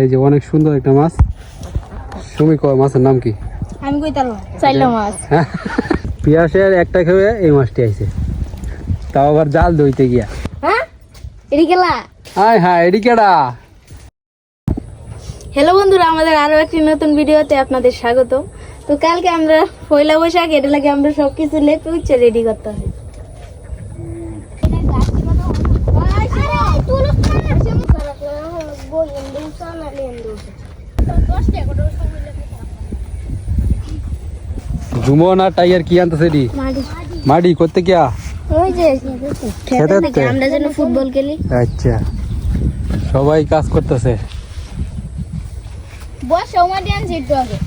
এই যে অনেক সুন্দর একটা মাছ। সুমি কয় মাছের নাম কি? আমি কইতাম চাইলা মাছ। পিয়াসের একটা খেয়ে এই মাছটি আইছে, তাও আবার জাল ধইতে গিয়া। হ্যাঁ এডি গেলা। হাই হাই এডি কেডা? হ্যালো বন্ধুরা, আমাদের আরো একটি নতুন ভিডিওতে আপনাদের স্বাগত। তো কালকে আমরা পয়লা বৈশাখ, এটা লাগে আমরা সবকিছু লেপে উচ্চে রেডি করতে হবে। জুমন আর টাইগার কি আনতেছে? ডি মাডি করতে গিয়া ওই যে খেতে থেকে আমরা যেন ফুটবল খেলি। আচ্ছা, সবাই কাজ করতেছে। বস মাটি আনছি একটু আগে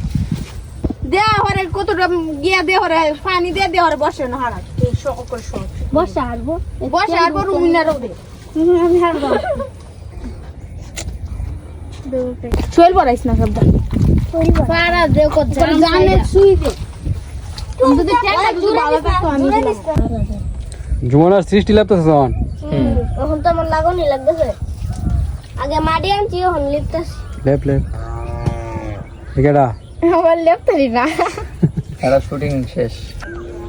দেয়া হরে কতটা গিয়া দে হরে পানি দিয়ে দে হরে বসে না হারা সকল সব বসে হারবো রুমিনার ওবে আমি হারবো চল পড়াইছ না সব পারা দে কত জানে সুই দে তুমি যদি ট্যাঙ্কা দূরে ভালো থাকতো আমি জুমন আর সৃষ্টি লাগতেছে তখন। এখন তো আমার লাগনি লাগতেছে। আগে মাটি আনছি এখন লিপতাছি। লেপ লেপ কেডা? আমার লেপতারি না, এরা শুটিং শেষ।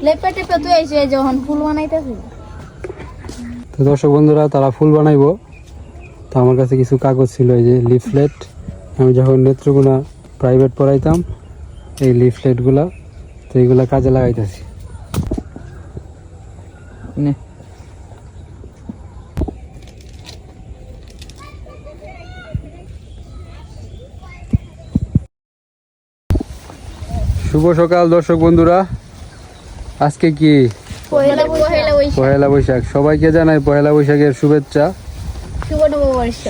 লেপটা টেপে তুই আইছে যখন ফুল বানাইতেছি। তো দর্শক বন্ধুরা, তারা ফুল বানাইবো। তো আমার কাছে কিছু কাগজ ছিল, এই যে লিফলেট। আমি যখন নেত্রকোনা প্রাইভেট পড়াইতাম, এই লিফলেটগুলা, তো এইগুলা কাজে লাগাইতেছি। নে শুভ সকাল দর্শক বন্ধুরা, আজকে কি পহেলা বৈশাখ। সবাইকে জানাই পহেলা বৈশাখের শুভেচ্ছা,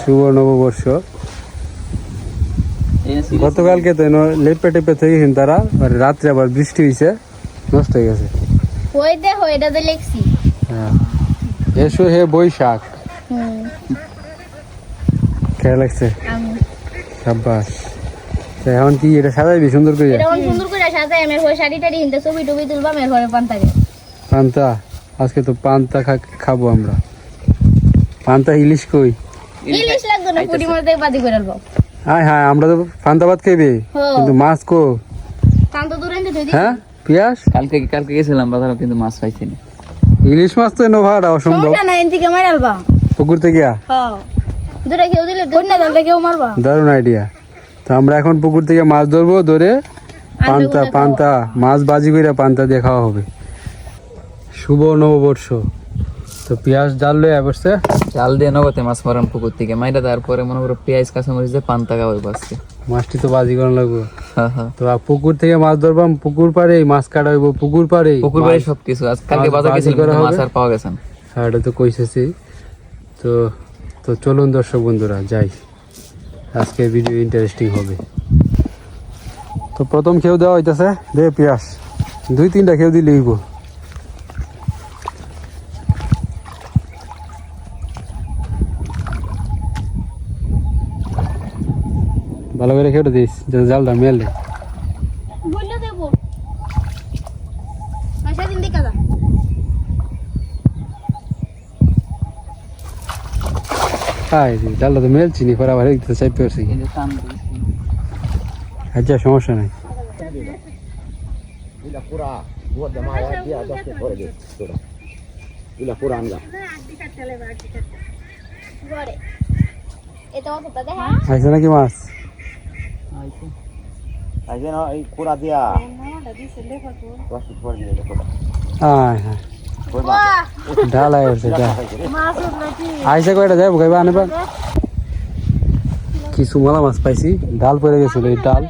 শুভ নববর্ষ। গতকালকে তো লেপে টেপে থেকে তারা, আর রাত্রে আবার বৃষ্টি হয়েছে, নষ্ট হয়ে গেছে। হ্যাঁ, এসো হে বৈশাখ, খেয়াল লাগছে। সাব্বাস। তো এখন কি এটা সাজাইবি সুন্দর করে? পান্তা, আজকে তো পান্তা খাবো আমরা। পান্তা ইলিশ কই? হ্যাঁ হ্যাঁ, আমরা তো পান্তা ভাত খাইবে, কিন্তু মাছ কো? হ্যাঁ পিয়াস, কালকে গেছিলাম বাজারে, কিন্তু মাছ পাইছি না। ইলিশ মাছ তো এনে ভাড়া অসম্ভব। পুকুর থেকে দারুণ আইডিয়া। তো আমরা এখন পুকুর থেকে মাছ ধরবো, ধরে পান্তা মাছ বাজি করে পান্তা দিয়ে খাওয়া হবে। শুভ নববর্ষ। তো পেঁয়াজ জাল লয়ে বসছে, জাল দিয়ে নগদে মাছ মারাম পুকুর থেকে মাইরা, তারপরে মনে করো পেঁয়াজ কাঁচামরিচ দিয়ে পান্তা খাওয়াই বাসকে। মাছটি তো বাজি করানো লাগবে। হ্যাঁ হ্যাঁ, তো পুকুর থেকে মাছ ধরবাম, পুকুর পাড়ে মাছ কাটা হইব, পুকুর পাড়ে সবকিছু। আজ কালকে বাজার গেছিলাম, কিন্তু মাছ আর পাওয়া গেছে না। হ্যাঁ, এটা তো কইছেছি। তো তো চলুন দর্শক বন্ধুরা যাই, আজকে ভিডিও ইন্টারেস্টিং হবে। তো প্রথম খেউ দেওয়া হইতেছে, দে পেঁয়াজ 2-3টা খেউ দিলে হইব। ভালো করে খেউটা দিস, যাতে জালটা মেলে। জালটা তো মেলছি নি, পরে আবার চাইতে পারছি। আচ্ছা, সমস্যা নাই। আইছে নাকি মাছ? ডাল আইছে, আইসা কয়টা যাবো খাইবা আনবা। কিছু মলা মাছ পাইছি, ডাল পড়ে গেছিল, এই ডাল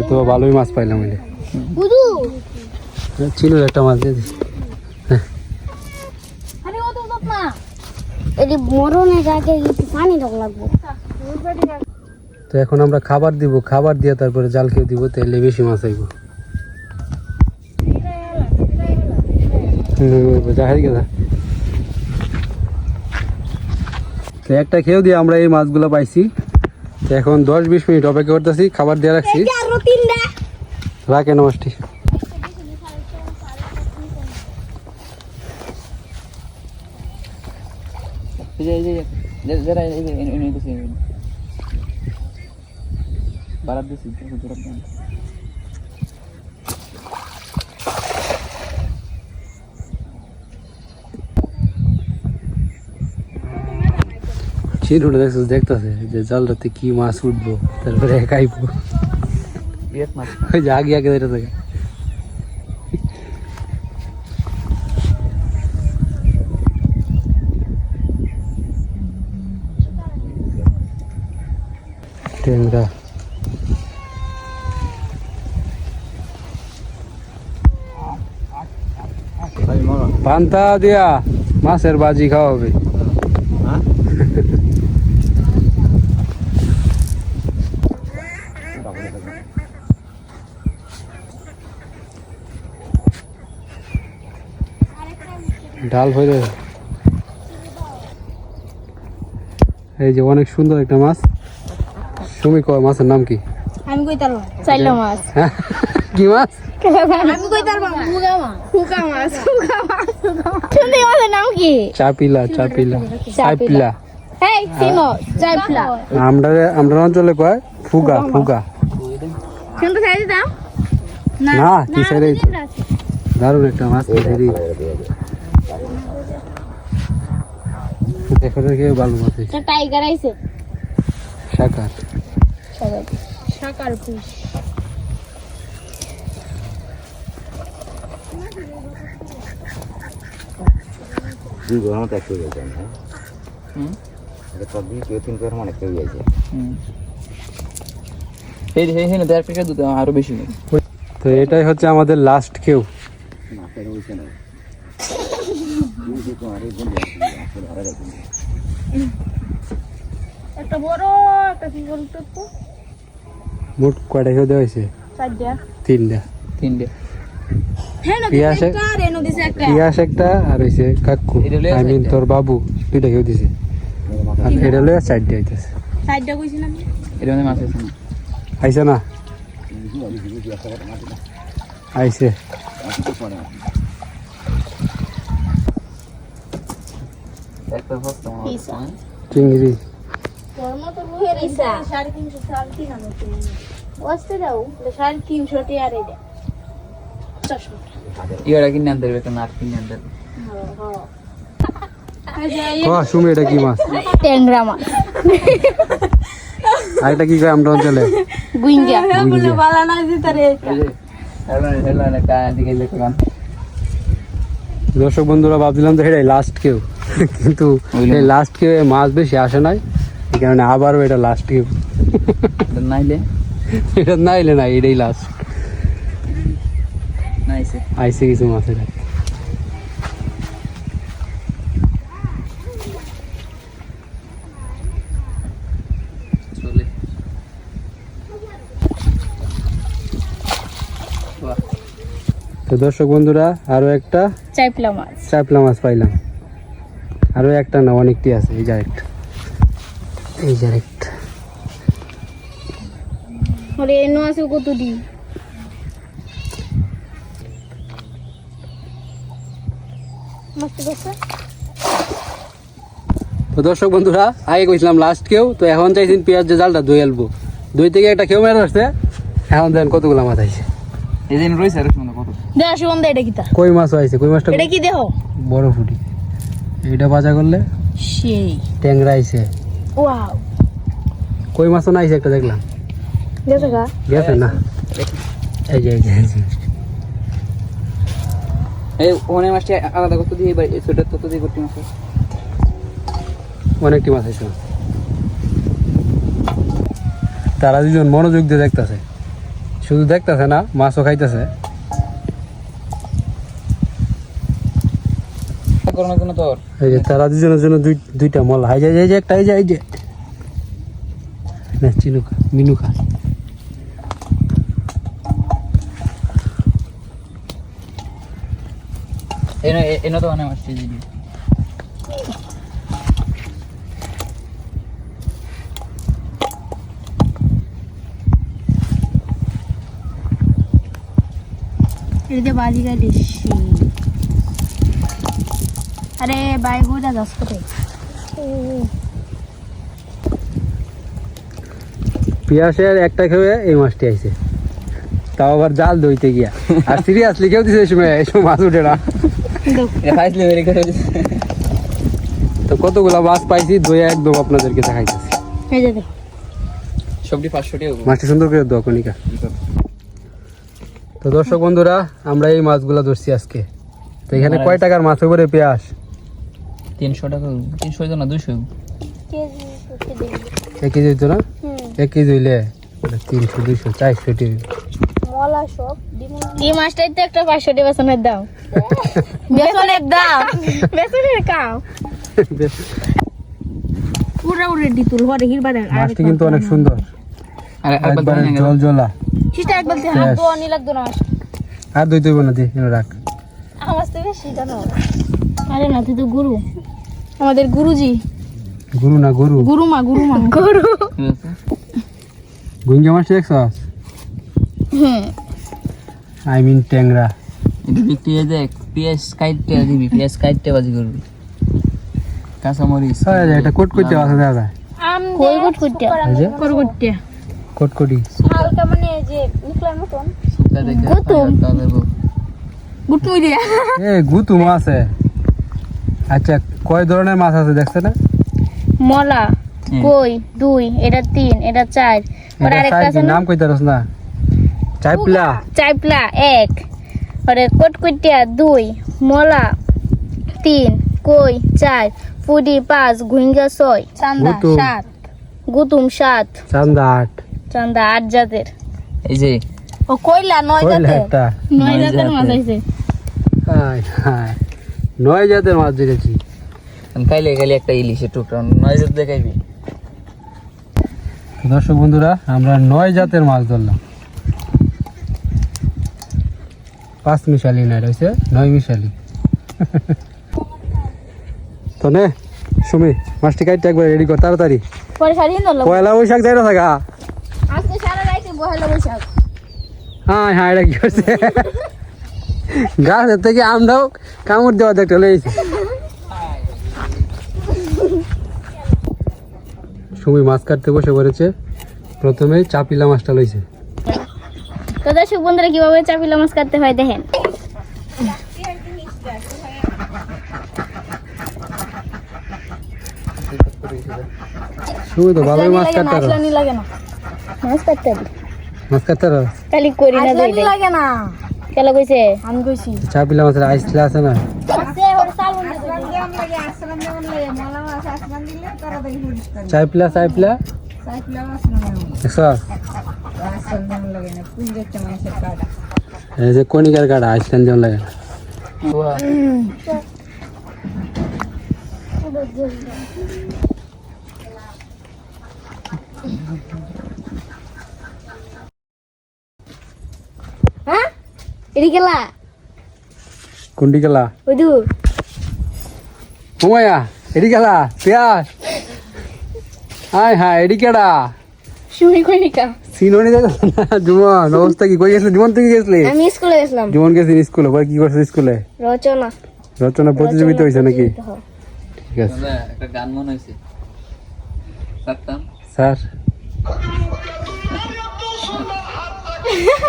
তো ভালোই মাছ পাইলাম। চিনুর একটা মাছ দিয়ে দিস। তো এখন আমরা খাবার দিব, খাবার দিয়ে তারপরে জাল খেয়ে দিব, তাহলে বেশি মাছ আইব। তো একটা খেয়েও দিয়ে আমরা এই মাছগুলো পাইছি। তো এখন 10-20 মিনিট অপেক্ষা করতেছি, খাবার দিয়ে রাখছি। রাখেন মাছটি। বারাত দিছি দুটো দাম চিনুটা দেখছিস দেখতেছে যে জালটাতে কি মাছ উঠবো তারপরে খাইবো বিয়েত মাছ ওই যে আগে আগে যেটা থাকে ট্যাংরা পান্তা দিয়া মাছের বাজি খাওয়া হবে ডাল হয়ে এই যে অনেক সুন্দর একটা মাছ সুমি কয় মাছের নাম কি আমি কই তারবা চাইলা মাছ কি মাছ আমি কই তারবা ফুকা মাছ শুনতে মাছের নাম কি চাপিলা চাপিলা চাপিলা এই সিনো চাইপলা আমরা অঞ্চলে কয় ফুগা ফুগা শুনতে চাই দাও না কি সাইরে দারুণ একটা মাছ ধরি দেখো দেখে ভালো মাছ এটা টাইগার আইছে শাকার শাকার ফিশ দুই গরম তো একটু গেছে না এটা তো দুই তিন গরম অনেকটা গেছে এই এই হেন 1.5 টাকা দুধ আরো বেশি নেই তো এটাই হচ্ছে আমাদের লাস্ট কেউ না এটা হইছে না দুই তো আরে বন্ধু আসলে আরে রাখুন একটা বড় একটা কি বল তো মোট কয়টা কেউ দেওয়া হয়েছে চারটা তিনটা হ্যাঁ না পিয়াস একটা রেনো দিছে একটা পিয়াস একটা আর হয়েছে কাকু এটা লইয়া আই মিন চারটা। তোর বাবু দুইটা কেউ দিছে আর এটা লইয়া চারটে আইতেছে চারটা কইছিলাম এর মধ্যে মাছ আছে না আইছে না আইছে একটা হস্ত ইসা। চিংড়ি তোর মতো রুহের ইসা 350 350 আমি ওয়াস্তে দাও 350 টি আর এটা 400 ইয়ারা কিনে আনতে হবে না আর কিনে আনতে হবে ও সুমি এটা কি মাছ ট্যাংরা মাছ আর এটা কি কয় আমরা অঞ্চলে গুইঙ্গা গুইঙ্গা। বালা না দিতারে এই যে হেলানে কায়া দিকে দেখো গান দর্শক বন্ধুরা ভাবছিলাম যে এটাই লাস্ট কেউ কিন্তু ওইলো। এই লাস্ট কেউ মাছ বেশি আসে নাই এই কারণে আবারও এটা লাস্ট কেউ নাইলে এটা নাইলে না এটাই লাস্ট নাইছে আইসে কিছু মাছের চলে বাহ তো দর্শক বন্ধুরা আরো একটা চাইপলা মাছ চাপলা মাছ পাইলাম আরো একটা না অনেকটি আছে এই যে একটা এই যে একটা ওরে এনো আছে কত দি মস্ত বসে তো দর্শক বন্ধুরা আগে কইছিলাম লাস্ট কেউ তো এখন চাইছেন পেঁয়াজ যে জালটা দই আলবো দই থেকে একটা কেউ মেরে আসছে এখন দেখেন কতগুলো মাছ আইছে এই দিন রইছে আর শুনো কত দেখ সুগন্ধ এটা কিতা কই মাছও আইছে কই মাছটা এটা কি দেহ বড় ফুটি এইটা ভাজা করলে সেই ট্যাংরা আইছে ওয়াও কই মাছও না আইছে একটা দেখলাম দেখো গা গেছে না এই যে এই যে এই ওনে মাছটা আলাদা কত দিয়ে এবার ছোট কত দিয়ে করতে মাছ অনেকটি মাছ আইছে তারা দুজন মনোযোগ দিয়ে দেখতেছে শুধু দেখতেছে না মাছও খাইতেছে করোনা কোনো তোর এই যে তারা দুজনের জন্য দুইটা মল হাই যায় এই যে একটা এই যে না চিনুকা মিনুকা এনে তো অনেক মাছ দিদি এটা বাজি গাড়ি আরে বাই বুঝা যাস কোথায় পিয়াসের একটা খেয়ে এই মাছটি আইছে, তাও আবার জাল দইতে গিয়া। আর সিরিয়াসলি কেউ দিছে এই সময় মাছ উঠে না। এটা ফাইসলি মেরে করে দিছে। তো কতগুলা মাছ পাইছি, দই একদম আপনাদেরকে দেখাইতেছি। এই যে দেখ সবটি 500 টাকা। মাছটি সুন্দর করে দাও কণিকা। তো দর্শক বন্ধুরা, আমরা এই মাছগুলা ধরছি আজকে। তো এখানে কয় টাকার মাছ হবে রে পিয়াস? 300 টাকা, 300 না 200। কেজি করতে দিবি 1 কেজি হইতো না? 1 কেজি হইলে 300 200 400 টাকা। মলা সব ডিম মাছটাই তো একটা 500 টাকা বেসনের দাম। বেসনের দাম, বেসনের কাম পুরা রেডি তুল হরে হিরবারে। মাছটি কিন্তু অনেক সুন্দর, আরে একবার জল জলা। সিস্টার একবার দে, হাত দোয়া নি লাগতো না। আর দই দইব না, দি এনে রাখ। আমার তো বেশি জানো। আরে না, তুই তো গুরু, আমাদের গুরুজি। গুরু না গরু, গুরুমা গুরুমা গুরু। গুইঙ্গা মাছ দেখছস? আই মিন ট্যাংরা। এটা বিক্রি হয়ে দেখ, পিএস কাইটে দিবি, পিএস কাইটে বাজি করবি। কাঁচামরিচ আরে এটা কোট করতে আছে দাদা। আম কই কোট করতে? এই যে কোট করতে কোটকটি। হালকা মানে যে নিকলার মতন শুকনা দেখে গুতুম। তাদের গুটমুই দিয়া। এ গুতু মাছ আছে। আচ্ছা, কয় ধরনের মাছ আছে দেখছ না? মলা, কই 2, এটা 3, এটা 4, আর এটা আরেকটা আছে সাইজ না নাম কইতারস না? চাইপলা। চাইপলা 1, আরে কোটকুটিয়া 2, মলা 3, কই 4, ফুডি 5, ঘুইঙ্গা 6, চান্দা গুতুম। 7, গুতুম 7, চান্দা 8। চান্দা 8 জাতের। এই যে ও কইলা 9 কইলা জাতের। একটা। 9 জাতের মাছ আইছে। হাই হাই, 9 জাতের মাছ ধরেছি। খাইলে খালি একটা ইলিশের টুকরা 9 জাত দেখাইবি। দর্শক বন্ধুরা, আমরা 9 জাতের মাছ ধরলাম। 5 মিশালি না রয়েছে, 9 মিশালি। তো নে সুমি, মাছটি কাটতে একবার রেডি কর তাড়াতাড়ি। পরে সারিয়ে দিলাম। পয়লা বৈশাখ যাই না থাকা। আজকে সারা রাইতে পহেলা বৈশাখ। হ্যাঁ হ্যাঁ, এটা কি করছে? গাছের থেকে আমরাও কামড় দেওয়া দেখতে লইছি। সুমি মাছ কাটতে বসে পড়েছে। প্রথমে চাপিলা মাছটা লইছে। তো দর্শক বন্ধুরা, কিভাবে চাপিলা মাছ কাটতে হয় দেখেন। সুমি তো ভালোই মাছ কাটতে পারো। আসলানি লাগে না মাছ কাটতে হবে। মাছ কাটতে পারো? খালি করি না দইলে লাগে না। কেলা কইছে? আমি কইছি চাপিলা মাছের আইসলা আছে না? আছে ওরে চাল বন্ধ করে দে। চাইপলা চাইপলা দেখছ? এই যে কণিকার কাটা আইসল্যান্ড যেমন লাগে না। হ্যাঁ এডি কেলা কুন্ডি গেলা ওই দু হুমায়া, এডি গেলা পিয়াস। হাই হাই, এডি কেডা? শুনি কইনিকা। সিনোনি দেখ না। জুমন অবস্থা কি? কই গেছিলি জুমন? তুই গেছিলি? আমি স্কুলে গেছিলাম। জুমন গেছিস স্কুলে? পরে কি করছিস স্কুলে? রচনা রচনা প্রতিযোগিতা হয়েছে নাকি? ঠিক আছে একটা গান মনে হইছে সাতটাম স্যার।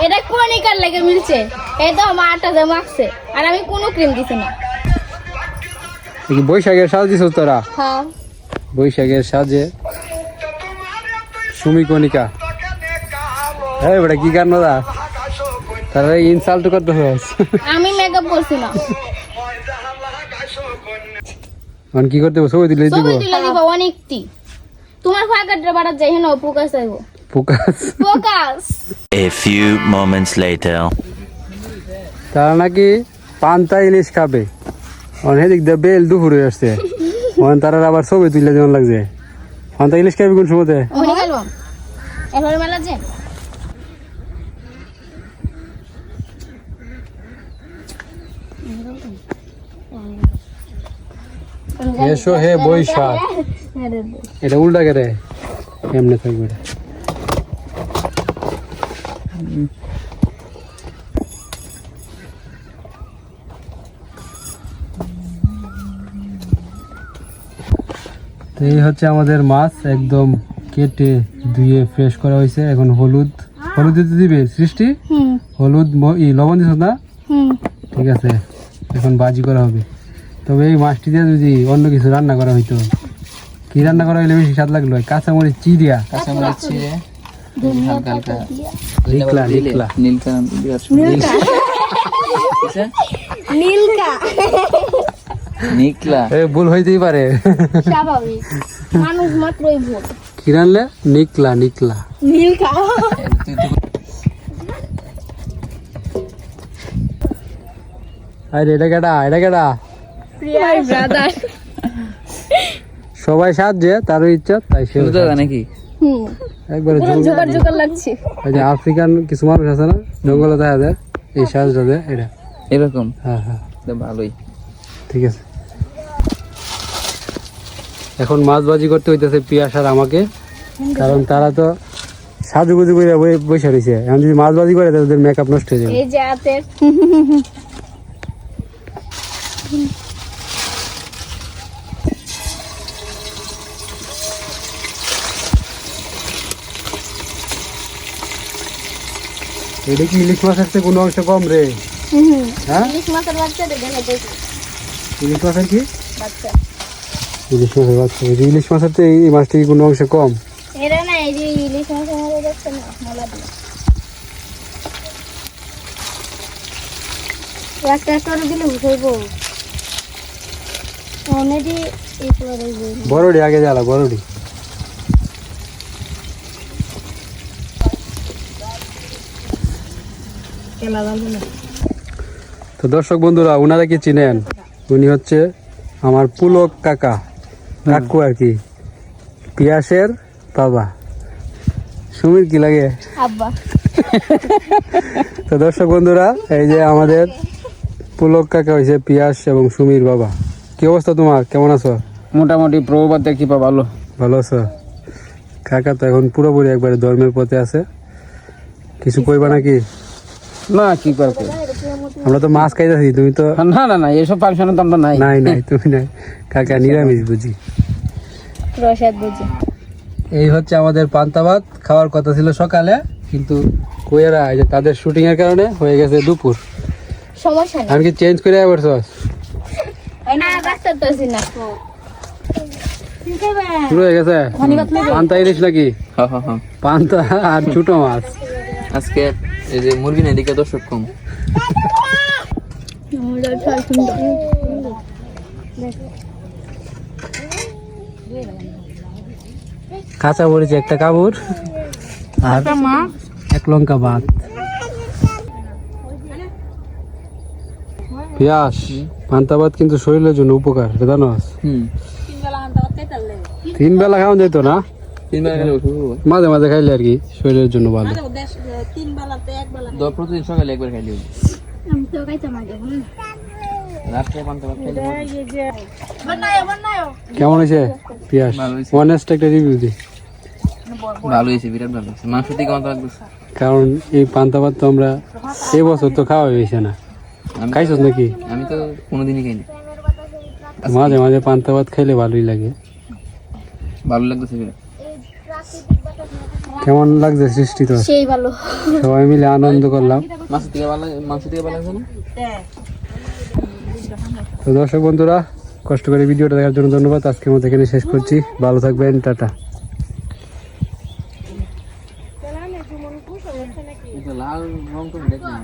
এটা কইনিকার লাগে মিলছে। এই তো আমার আটা যে মাখছে আর আমি কোনো ক্রিম দিছি না। কি বৈশাখের সাজ দিছ তোরা? হ্যাঁ বৈশাখের সাজে সুমি কণিকা। হ্যাঁ বেটা, কি গান না তারা ইনসাল্ট করতে হয়েছে। আমি মেকআপ করছি না। এখন কি করতে হবে? ছবি দিলে দিব? ছবি তুলে দিব অনেকটি। তোমার ফাঁকাটা বাড়া যাই না ফোকাস আইবো। Focus. Focus A few moments later. তারা নাকি পান্তা ইলিশ খাবে। অনেক দিক দিয়ে বেল দুপুরে আসছে। তারা আবার ছবি তুলে যেমন লাগছে। পান্তা ইলিশ খাবি কোন সময়তে? ওখানে গেল এবারে মেলা যে এসো হে বৈশাখ। এটা উল্টা কেটে এমনি থাকবে। এই হচ্ছে আমাদের মাছ, একদম কেটে ধুয়ে ফ্রেশ করা হয়েছে। এখন হলুদ দিতে দিবে সৃষ্টি, হলুদ লবণ দিছ না? ঠিক আছে, এখন ভাজি করা হবে। তবে এই মাছটি দিয়ে যদি অন্য কিছু রান্না করা হইতো, কি রান্না করা হইলে বেশি স্বাদ লাগলো? কাঁচামরিচ চিড়িয়া, কাঁচামরিচ ছিঁড়ে হালকা হালকা নিকলা নিকলা নীলকা নীলকা নিকলা ভুল হইতেই পারে। স্বাভাবিক, মানুষ মাত্রই ভুল। কি রানলে? নিকলা নিকলা নীলকা আরে এটা কেডা প্রিয়ার ব্রাদার। সবাই সাহায্যে তারও ইচ্ছা তাই সে নাকি একবারে জোগাড় লাগছে। ওই যে আফ্রিকান কিছু মানুষ আছে না, জঙ্গলে দেখা যায় এই সাহায্যটা দেয় এটা। এরকম হ্যাঁ হ্যাঁ, ভালোই। ঠিক আছে। এখন মাছ ভাজি করতে হইতেছে পিয়াস আর আমাকে, কারণ তারা তো সাজুগুজু করে বসে রয়েছে। এখন যদি মাছ ভাজি করে তাদের মেকআপ নষ্ট হয়ে যাবে। এই যে হাতের এটা কি ইলিশ মাছ আসছে কোনো অংশ কম রে? হ্যাঁ, ইলিশ মাছের বাচ্চা দেখে ইলিশ মাছের কি বাচ্চা। ইলিশ মাছের বাচ্চা। ইলিশ মাছের তো এই মাছটি কি কোনো অংশে কম? এরা না, এই যে ইলিশ মাছের মতো দেখছে না, মলা দিয়ে একটা করে দিলে উঠাইবো। অনেকই এই করে বড়ডি আগে জ্বালা, বড়ডি। তো দর্শক বন্ধুরা, ওনারা কি চিনেন? উনি হচ্ছে আমার পুলক কাকু আর কি, পিয়াসের বাবা। সুমির কি লাগে? আব্বা। তো দর্শক বন্ধুরা, এই যে আমাদের পুলক কাকা হয়েছে পিয়াস এবং সুমির বাবা। কি অবস্থা তোমার, কেমন আছো? মোটামুটি প্রভাব দেখি পা ভালো। ভালো আছো? কাকা তো এখন পুরোপুরি একবারে ধর্মের পথে আছে। কিছু কইবা নাকি? না কি করবে, আমরা তো মাছ খাইতেছি, তুমি তো না না না এইসব ফাংশনে তো আমরা নাই। নাই তুমি নাই। কাকা নিরামিষ বুঝি। প্রসাদ বুঝি। এই হচ্ছে আমাদের পান্তা ভাত। খাওয়ার কথা ছিল সকালে, কিন্তু কইয়ারা এই যে তাদের শুটিং এর কারণে হয়ে গেছে দুপুর। সমস্যা নেই। আমি কি চেঞ্জ করে আইবছস? না, রাস্তা তো আছে না। শুরু হয়ে গেছে পান্তা ইলিশ নাকি? হ্যাঁ হ্যাঁ হ্যাঁ। পান্তা আর ছোট মাছ। আজকে এই যে মুরগি না, এদিকে দর্শক কম। কাঁচা মরিচ একটা কামড় আর এক লঙ্কা ভাত। পিয়াস, পান্তা ভাত কিন্তু শরীরের জন্য উপকার, এটা জানোস? 3 বেলা খাওয়া যেত না, 3 বেলা খেলে মাঝে মাঝে খাইলে আর কি শরীরের জন্য ভালো। প্রতিদিন সকালে একবার খাইলে হবে। আমি তো খাইতাম আগে। রাত্রে পান্তা ভাত খাইলে হবে। কেমন হয়েছে পিয়াস? ভালো হয়েছে। অনেস্ট একটা রিভিউ দি। ভালো হয়েছে, বিরাট ভালো হয়েছে। মাংস থেকে কত লাগতেছে? কারণ এই পান্তা ভাত তো আমরা এবছর তো খাওয়া হয়েছে না। খাইছস নাকি? আমি তো কোনোদিনই খাইনি। মাঝে মাঝে পান্তা ভাত খাইলে ভালোই লাগে। ভালো লাগতেছে বিরাট। কেমন লাগছে সৃষ্টি? তো সেই ভালো। সবাই মিলে আনন্দ করলাম। মাংস থেকে ভালো লাগছে না? তো দর্শক বন্ধুরা, কষ্ট করে ভিডিওটা দেখার জন্য ধন্যবাদ। আজকের মতো এখানে শেষ করছি। ভালো থাকবেন, টাটা। লাল রং তো দেখলাম।